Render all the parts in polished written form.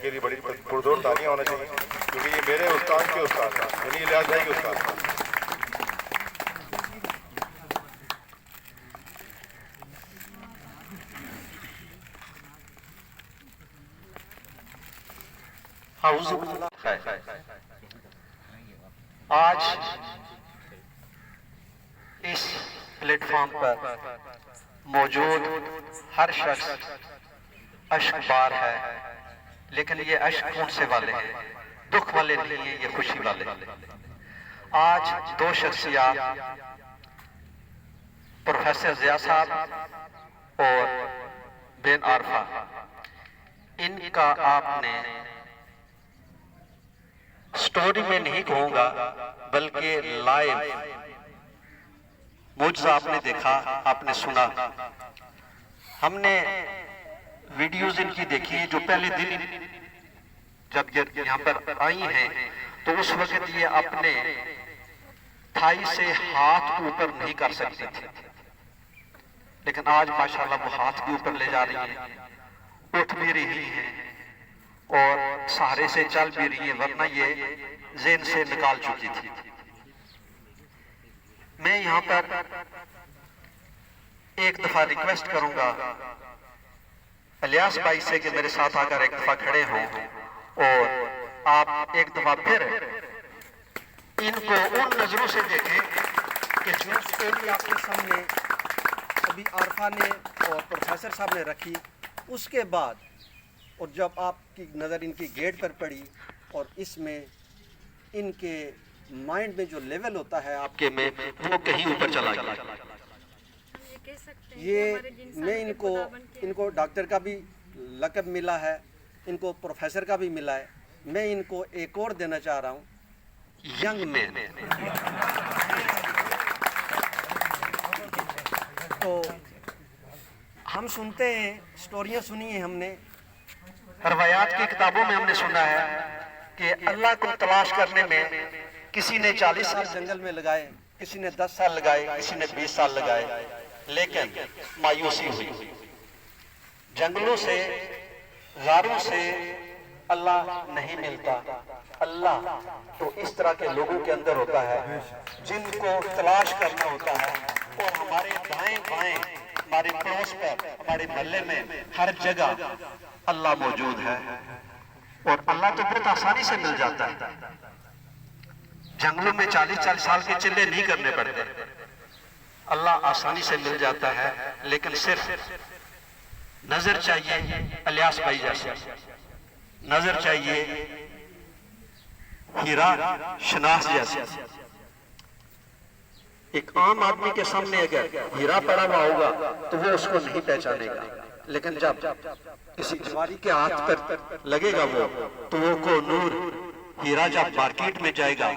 इनके लिए बड़ी पुरजोर तालियां होना चाहिए, क्योंकि ये मेरे उस्ताद के उस्ताद हैं, यानी इलियास भाई के उस्ताद हैं। आज इस प्लेटफॉर्म पर मौजूद हर शख्स अश्कबार है, लेकिन ये अश्क कौन से वाले हैं? दुख वाले नहीं है, ये खुशी वाले। आज दो शख्सियात प्रोफेसर ज़िया साहब और बेन आरफा, इनका आपने स्टोरी में नहीं कहूंगा बल्कि लाइव मुझसे आपने देखा, आपने सुना। हमने वीडियोस इनकी देखी है जो पहले दिन जब यहाँ पर आई हैं तो उस वक्त ये अपने थाई से हाथ ऊपर नहीं कर सकती थी, लेकिन आज माशाल्लाह वो हाथ भी ऊपर ले जा रही है, उठ भी रही है और सहारे से चल भी रही है, वरना ये ज़हन से निकाल चुकी थी। मैं यहाँ पर एक दफा रिक्वेस्ट करूंगा इलियास भाई से कि मेरे साथ आकर एक दफा खड़े हों और आप एक दफा फिर इनको उन नजरों से देखें कि जो स्टोरी आपके सामने अभी आरफा ने और प्रोफेसर साहब ने रखी, उसके बाद और जब आपकी नज़र इनकी गेट पर पड़ी और इसमें इनके माइंड में जो लेवल होता है आपके में, वो कहीं ऊपर चला गया। ये मैं इनको डॉक्टर का भी लक़ब मिला है, इनको प्रोफेसर का भी मिला है। मैं इनको एक और देना चाह रहा हूँ, यंग मैन। तो हम सुनते हैं, स्टोरियाँ सुनी हैं हमने, रवायात की किताबों में हमने सुना है कि अल्लाह को तलाश करने में किसी ने 40 साल जंगल में लगाए, किसी ने 10 साल लगाए, किसी ने 20 साल लगाए, लेकिन मायूसी हुई। जंगलों से, गारों से अल्लाह नहीं मिलता। अल्लाह तो इस तरह के लोगों के अंदर होता है जिनको तलाश करना होता है, और हमारे दाएं बाएं, हमारे पड़ोस पर, हमारे मोहल्ले में, हर जगह अल्लाह मौजूद है। और अल्लाह तो बहुत आसानी से मिल जाता है। जंगलों में 40-40 साल के चिल्ले नहीं करने पड़ते, अल्लाह आसानी से मिल जाता है। लेकिन सिर्फ नजर चाहिए, इलियास भाई जैसे नजर चाहिए, हीरा शनास जैसे। एक आम आदमी के सामने अगर हीरा पड़ा हुआ होगा तो वो उसको नहीं पहचानेगा, लेकिन जब किसी जवारी के हाथ पर लगेगा वो, तो वो को नूर हीरा जब मार्केट में जाएगा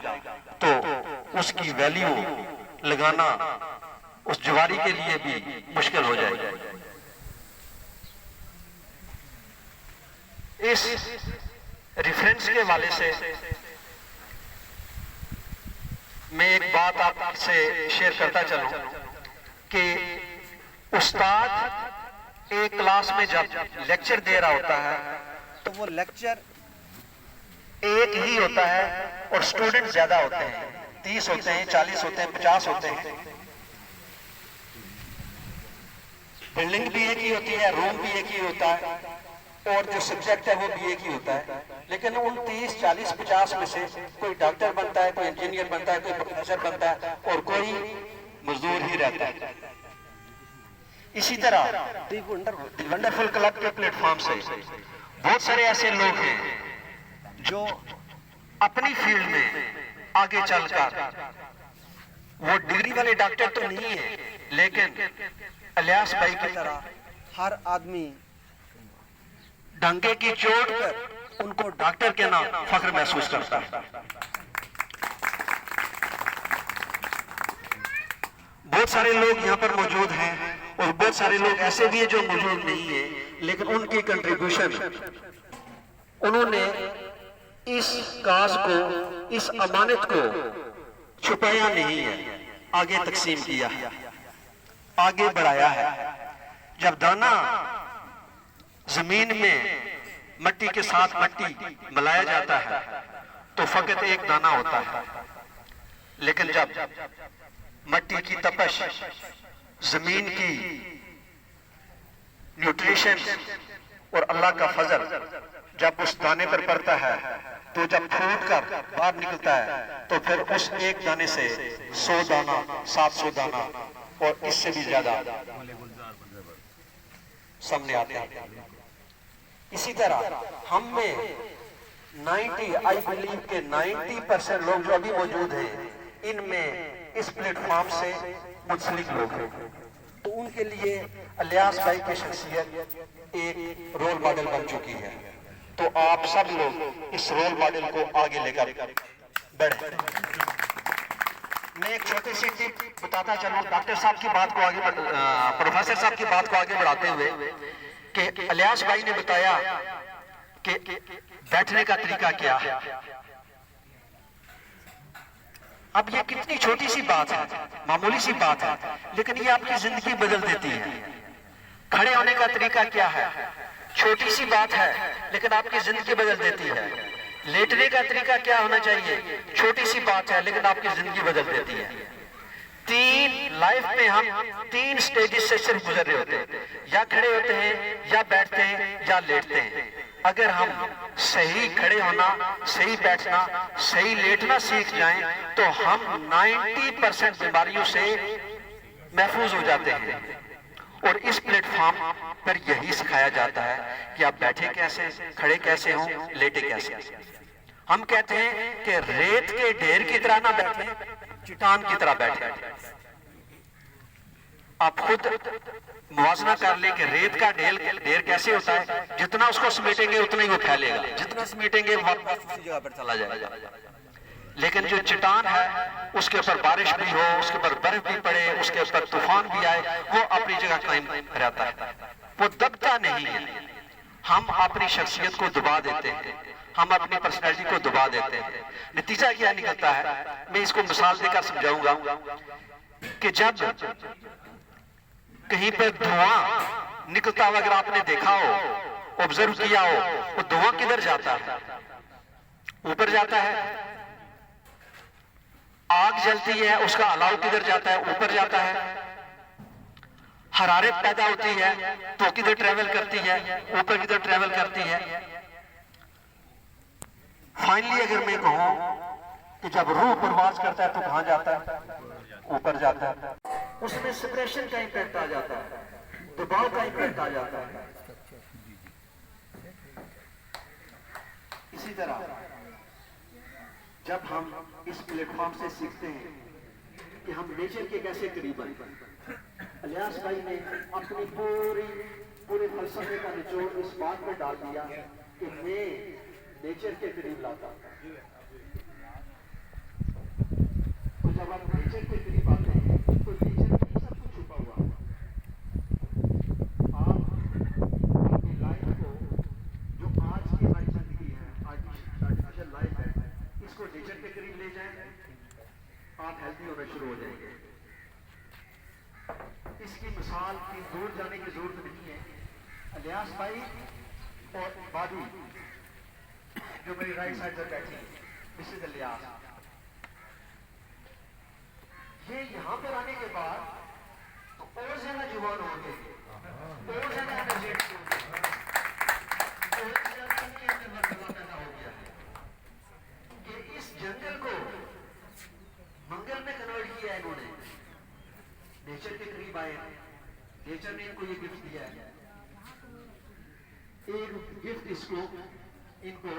तो उसकी वैल्यू लगाना उस जवारी के लिए भी मुश्किल हो जाएगी। इस रेफरेंस के हवाले से मैं एक बात आपसे शेयर करता चलूं कि उस्ताद एक क्लास में जब लेक्चर दे रहा होता है तो वो लेक्चर एक ही होता है और स्टूडेंट ज्यादा होते हैं, 30 होते हैं, 40 होते हैं, 50 होते हैं। बिल्डिंग भी एक ही होती है, रूम भी एक ही होता है, और जो सब्जेक्ट है वो भी एक ही होता है। लेकिन उन 30, 40, 50 में से कोई डॉक्टर बनता है, कोई इंजीनियर बनता है, कोई प्रोफेसर बनता है और कोई मजदूर ही रहता है। इसी तरह वंडरफुल क्लब के प्लेटफॉर्म से बहुत सारे ऐसे लोग हैं जो अपनी फील्ड में आगे चलकर, वो डिग्री वाले डॉक्टर तो नहीं है, लेकिन इलियास भाई की तरह हर आदमी डंके की चोट पर उनको डॉक्टर के नाम फख्र महसूस करता है। बहुत सारे लोग यहाँ पर मौजूद हैं और बहुत सारे लोग ऐसे भी हैं जो मौजूद नहीं है, लेकिन उनकी कंट्रीब्यूशन, उन्होंने इस काज को, इस अमानत को छुपाया नहीं है, आगे तकसीम किया है, आगे बढ़ाया है। जब दाना जमीन में मट्टी के साथ मट्टी मिलाया जाता है तो फकत एक दाना होता है, लेकिन जब मट्टी की तपश, जमीन की न्यूट्रिशन और अल्लाह का फजल जब उस दाने पर पड़ता है तो जब फूट कर बाहर निकलता है तो फिर उस एक दाने से 100 दाना, 700 दाना और इससे भी ज्यादा सामने आते हैं। इसी तरह हम में 90 आई बिलीव के 90% लोग जो अभी मौजूद हैं, इनमें इस प्लेटफॉर्म से मुंसलिक लोग हैं। तो उनके लिए इलियास भाई की शख्सियत एक रोल मॉडल बन चुकी है। तो आप सब लोग इस रोल मॉडल को आगे लेकर बढ़े। मैं एक छोटी सी टिप बताता चलूं डॉक्टर साहब की बात को आगे, प्रोफेसर साहब की बात को आगे बढ़ाते हुए, कि इलियास भाई ने बताया कि बैठने का तरीका क्या है। अब ये कितनी छोटी सी बात है, मामूली सी बात है, लेकिन ये आपकी जिंदगी बदल देती है। खड़े होने का तरीका क्या है, छोटी सी बात है लेकिन आपकी जिंदगी बदल देती है। लेटने का तरीका क्या होना चाहिए, छोटी सी बात है लेकिन आपकी जिंदगी बदल देती है। लाइफ में हम 3 स्टेजेस से सिर्फ गुजर रहे होते हैं, या खड़े होते हैं, या बैठते हैं, या लेटते हैं। अगर हम सही खड़े होना, सही बैठना, सही लेटना सीख जाएं तो हम 90% बीमारियों से महफूज हो जाते हैं। और इस प्लेटफॉर्म पर यही सिखाया जाता है कि आप बैठे कैसे, खड़े कैसे हों, लेटे कैसे। हम कहते हैं कि रेत के ढेर की तरह ना बैठे, चट्टान की तरह बैठे। आप खुद मुआवजा कर ले कि रेत का ढेर कैसे होता है, जितना उसको समेटेंगे उतना ही वो फैलेगा, जितना समेटेंगे वापस उसी जगह पर चला जाएगा। लेकिन जो चट्टान है उसके ऊपर बारिश भी हो, उसके ऊपर बर्फ भी पड़े, उसके ऊपर तूफान भी आए, वो अपनी जगह कायम रहता है, वो दबता नहीं है। हम अपनी शख्सियत को दबा देते हैं, हम अपनी पर्सनैलिटी को दबा देते हैं। नतीजा क्या निकलता है, मैं इसको मिसाल देकर समझाऊंगा कि जब कहीं पर धुआं निकलता हुआ अगर आपने देखा हो, ऑब्जर्व किया हो, वो धुआं किधर जाता है, ऊपर जाता है। आग जलती है, उसका अलाव किधर जाता है, ऊपर जाता है। हरारत पैदा होती है तो किधर ट्रेवल करती है, ऊपर किधर ट्रेवल करती है। फाइनली अगर मैं कहूं कि जब रूह परवाज करता है तो कहां जाता है, ऊपर जाता है। उसमें सेपरेशन का इम्पैक्ट आ जाता है, दबाव का इम्पैक्ट आ जाता है। इसी तरह जब हम इस प्लेटफॉर्म से सीखते हैं कि हम नेचर के कैसे करीब आए, इलियास भाई ने अपनी पूरे फलसफे का निचोड़ इस बात में डाल दिया कि मैं नेचर के करीब लाता हूं। तो जब आप नेचर के करीब आते हैं तो नेचर में ही सब कुछ छुपा हुआ है। आप अपनी लाइफ को, जो आज की हमारी जिंदगी है, आर्टिफिशियल लाइफ है, इसको नेचर के करीब ले जाएं, आप हेल्थी होना शुरू हो जाएंगे। इसकी मिसाल की दूर जाने की जरूरत नहीं है। इलियास भाई और बादी जो मेरी राइट साइड पर बैठी, मिसेज इलियास, ये यहाँ पर आने के बाद तो और ज्यादा जुबान हो गए, और ज्यादा एनर्जेटिक हो गए, और ज्यादा इनके अंदर मर्तबा पैदा हो गया कि इस जंगल को मंगल में कन्वर्ट किया है इन्होंने। नेचर के करीब आए, नेचर ने इनको ये गिफ्ट दिया है। एक गिफ्ट इसको, इनको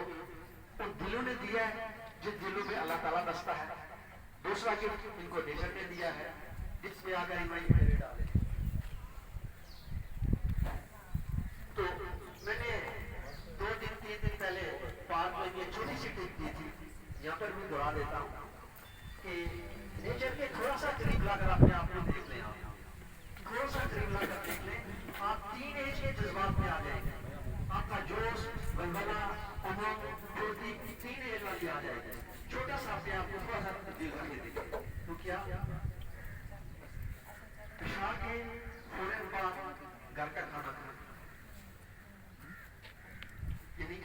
उन दिलों ने दिया है जिन दिलों में अल्लाह ताला बसता है। दूसरा गिफ्ट इनको नेचर ने दिया है जिसमें आकर इन्होंने मेरे डाले। तो मैंने 2 दिन 3 दिन पहले पार्क में ये छोटी सी टिप दी थी, यहाँ पर भी दोहरा देता हूँ कि नेचर के थोड़ा सा करीब लाकर अपने आप को देख लें, थोड़ा सा करीब लाकर देख लें, आप 3 एज के जज्बात में आ जाएंगे। आपका जोश, बलबला, उमंग, फुर्ती 3 एज वाली आ जाएगी। छोटा सा अपने आप को थोड़ा सा दिल करके देखिए। तो क्या पेशाब के फौरन बाद घर का खाना खाना, यानी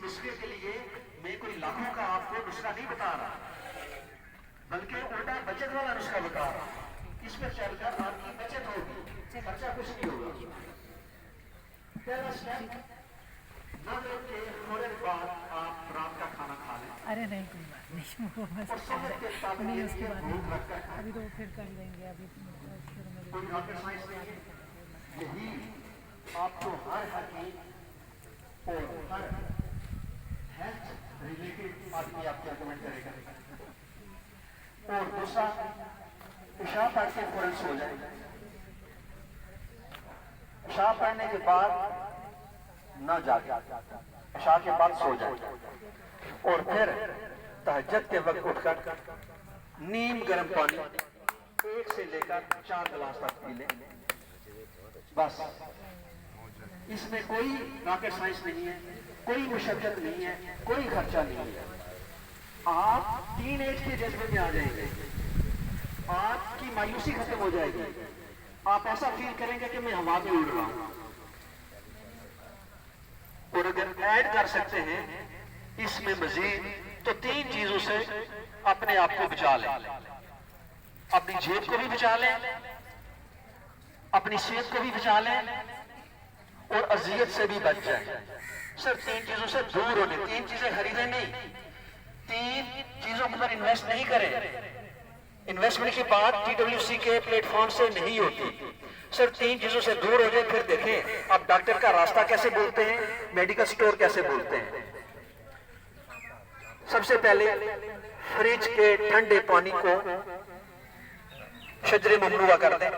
नुस्खे के लिए मैं कोई लाखों का आपको नुस्खा नहीं बता रहा, बल्कि उल्टा बचत वाला नुस्खा बता रहा। इस पर चलकर आपकी बचत होगी, खर्चा कुछ नहीं होगा। पहला स्टेप, नजर के थोड़े बाद आप रात का खाना खा लें। अरे नहीं कोई बात नहीं, वो बस और समय के मुताबिक नहीं, ये उसके बाद भूख रखकर खाएं। अभी तो फिर कर लेंगे। अभी शुरू में कोई रॉकेट साइंस नहीं है, यही आपको हर हकीम और हर हेल्थ रिलेटेड आदमी आपको रिकमेंड करेगा। और दूसरा, पेशाब पढ़ के फौरन सो जाए। पेशाब पढ़ने के बाद न जागे, पेशाब के बाद सो जाए और फिर तहज्जुद के वक्त उठकर नीम गर्म पानी 1 से लेकर 4 गिलास तक पी लें। बस, इसमें कोई रॉकेट साइंस नहीं है, कोई मुशक्कत नहीं है, कोई खर्चा नहीं है। आप 3 एज के जज्बे में आ जाएंगे, आपकी मायूसी खत्म हो जाएगी, आप ऐसा फील करेंगे कि मैं हवा में उड़ रहा हूं। और अगर ऐड कर सकते हैं इसमें मजीद, तो 3 चीजों से अपने आप को बचा लें। अपनी जेब को भी बचा लें, अपनी सेहत को भी बचा लें और अजियत से भी बच जाए। सिर्फ 3 चीजों से दूर होने, 3 चीजें खरीदें नहीं, 3 चीजों पर इन्वेस्ट नहीं करें। इन्वेस्टमेंट की बात TWC के प्लेटफॉर्म से नहीं होती। सिर्फ 3 चीजों से दूर हो जाए, फिर देखें आप डॉक्टर का रास्ता कैसे बोलते हैं, मेडिकल स्टोर कैसे बोलते हैं। सबसे पहले फ्रिज के ठंडे पानी को शजरे ममनुआ कर दें।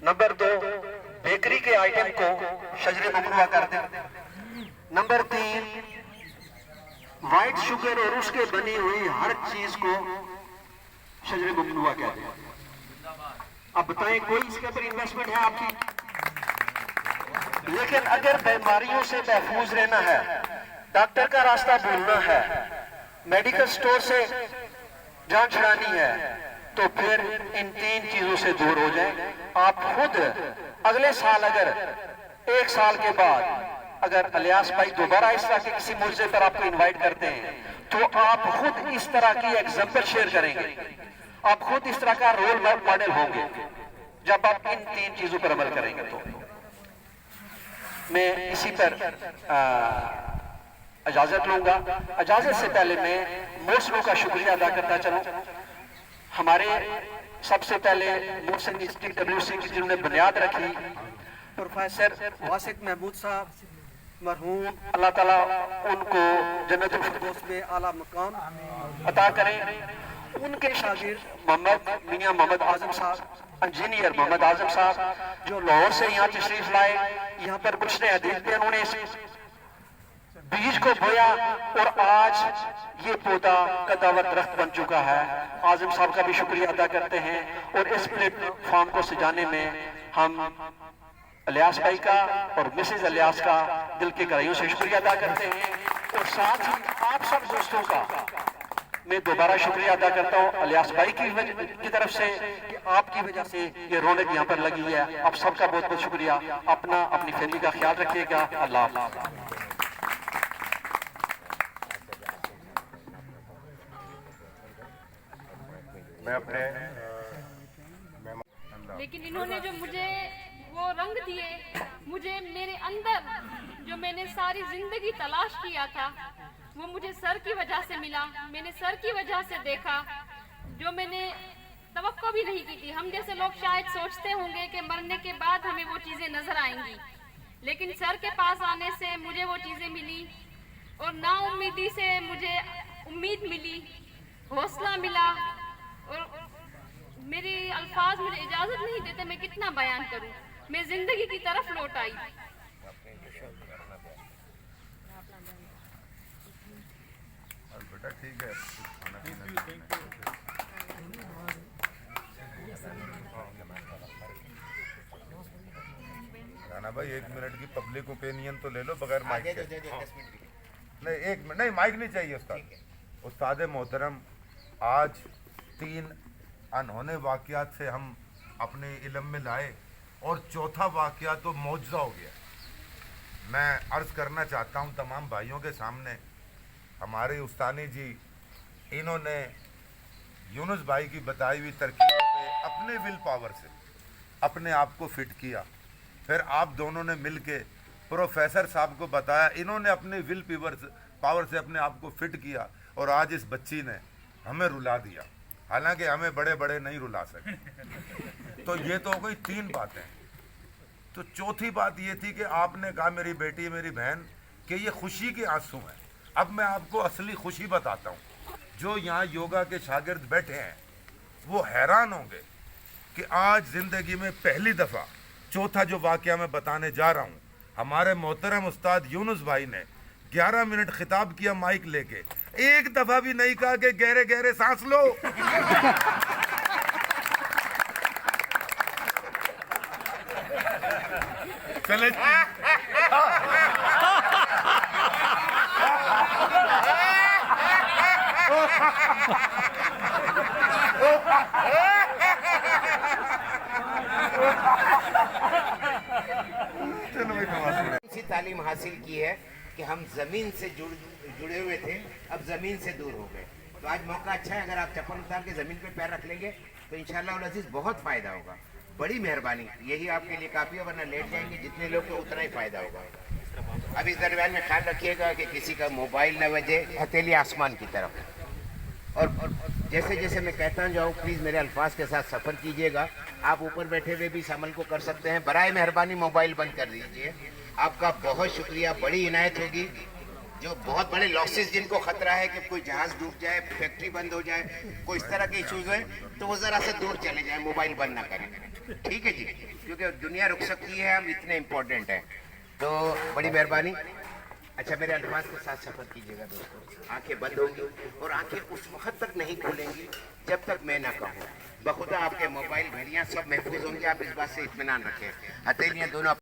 नंबर 2, बेकरी के आइटम को शजरे ममनुआ कर दें। नंबर 3, व्हाइट शुगर और उसके बनी हुई हर चीज को शजरे ममनुआ कह दें। अब बताएं, कोई इसके ऊपर इन्वेस्टमेंट है आपकी? लेकिन अगर बीमारियों से महफूज रहना है, डॉक्टर का रास्ता भूलना है, मेडिकल स्टोर से जान छुड़ानी है, तो फिर इन 3 चीजों से दूर हो जाएं। आप खुद अगले साल, अगर 1 साल के बाद अगर इलियास भाई दोबारा इस तरह के किसी मुझसे पर आपको इनवाइट करते हैं, तो आप खुद इस तरह की एग्जाम्पल शेयर करेंगे, आप खुद इस तरह का रोल मॉडल होंगे जब आप इन 3 चीजों पर अमल करेंगे। तो मैं इसी पर इजाजत लूंगा। इजाजत से पहले मैं मोहसिनों का शुक्रिया अदा करता चलूं। हमारे सबसे पहले मोहसिन TWC की जिन्होंने बुनियाद रखी, प्रोफेसर वासिक महमूद साहब मरहूम, अल्लाह ताला उनको जन्नतुल फिरदौस में आला मकाम अता करें। उनके शागिर्द मियां मोहम्मद आजम साहब, इंजीनियर मोहम्मद आजम साहब, जो लाहौर से यहाँ तशरीफ लाए, यहाँ पर कुछ ने हदीस पे उन्होंने इस बीज को बोया और आज ये पौधा कदावर दरख्त बन चुका है। आजम साहब का भी शुक्रिया अदा करते हैं और इस प्लेटफॉर्म को सजाने में हम इलियास भाई का और मिसेज इलियास का दिल के गहराइयों से शुक्रिया अदा करते हैं। और साथ ही आप सब दोस्तों का मैं दोबारा शुक्रिया अदा करता हूँ इलियास भाई की तरफ से कि आपकी वजह से ये रौनक यहाँ पर लगी है। आप सबका बहुत बहुत शुक्रिया। अपना, अपनी फैमिली का ख्याल रखिएगा। अल्लाह हाफ़िज़। मैं अपने लेकिन इन्होंने जो मुझे वो रंग दिए, मुझे मेरे अंदर जो मैंने सारी जिंदगी तलाश किया था, वो मुझे सर की वजह से मिला। मैंने सर की वजह से देखा जो मैंने तवक्को भी नहीं की थी। हम जैसे लोग शायद सोचते होंगे कि मरने के बाद हमें वो चीज़ें नजर आएंगी, लेकिन सर के पास आने से मुझे वो चीज़ें मिली और नाउम्मीदी से मुझे उम्मीद मिली, हौसला मिला। और मेरी अल्फाज मुझे इजाजत नहीं देते मैं कितना बयान करूं। मैं जिंदगी की तरफ लौट आई। बेटा ठीक है, राना भाई 1 मिनट की पब्लिक ओपिनियन तो ले लो बगैर माइक के। नहीं 1 मिनट नहीं, माइक नहीं चाहिए उस्ताद मोहतरम। आज 3 अनहोने वाक़यात से हम अपने इल्म में लाए और चौथा वाक़या तो मौजज़ा हो गया। मैं अर्ज करना चाहता हूं तमाम भाइयों के सामने, हमारे उस्तानी जी इन्होंने यूनुस भाई की बताई हुई तरकीबों पे अपने विल पावर से अपने आप को फिट किया। फिर आप दोनों ने मिलके प्रोफेसर साहब को बताया, इन्होंने अपने विल पावर से अपने आप को फिट किया और आज इस बच्ची ने हमें रुला दिया, हालांकि हमें बड़े बड़े नहीं रुला सके। तो ये तो हो गई 3 बातें। तो चौथी बात ये थी कि आपने कहा मेरी बेटी मेरी बहन कि ये खुशी के आंसू हैं। अब मैं आपको असली खुशी बताता हूँ। जो यहाँ योगा के शागिर्द बैठे हैं वो हैरान होंगे कि आज ज़िंदगी में पहली दफ़ा, चौथा जो वाक़या मैं बताने जा रहा हूँ, हमारे मोहतरम उस्ताद यूनुस भाई ने 11 मिनट खिताब किया माइक लेके, एक दफ़ा भी नहीं कहा कि गहरे गहरे सांस लो। चले सी तालीम हासिल की है कि हम जमीन से जुड़े हुए थे, अब जमीन से दूर हो गए। तो आज मौका अच्छा है, अगर आप चप्पल उतार के जमीन पे पैर रख लेंगे तो इंशाअल्लाह उल अजीज बहुत फायदा होगा। बड़ी मेहरबानी, यही आपके लिए काफी है, वरना लेट जाएंगे जितने लोग को उतना ही फायदा होगा। अब इस दरमियान में ख्याल रखिएगा कि किसी का मोबाइल न बजे, हथेली आसमान की तरफ। और जैसे जैसे मैं कहता जाऊँ प्लीज़ मेरे अल्फाज के साथ सफ़र कीजिएगा। आप ऊपर बैठे हुए भी इस अमल को कर सकते हैं। बराए मेहरबानी मोबाइल बंद कर दीजिए। आपका बहुत शुक्रिया, बड़ी इनायत होगी। जो बहुत बड़े लॉसेस जिनको खतरा है कि कोई जहाज डूब जाए, फैक्ट्री बंद हो जाए, कोई इस तरह के इश्यूज हैं, तो वो ज़रा से दूर चले जाए, मोबाइल बंद ना करें, ठीक है जी, क्योंकि दुनिया रुक सकती है, हम इतने इम्पोर्टेंट हैं। तो बड़ी मेहरबानी। अच्छा, मेरे अल्फाज के साथ सफ़र कीजिएगा दोस्तों। आंखें बंद होंगी और आंखें उस वक्त तक नहीं खोलेंगी जब तक मैं ना कहूँ। बखुदा आपके मोबाइल घड़ियाँ सब महफूज होंगी, आप इस बात से इत्मीनान रखें। हथेलियाँ दोनों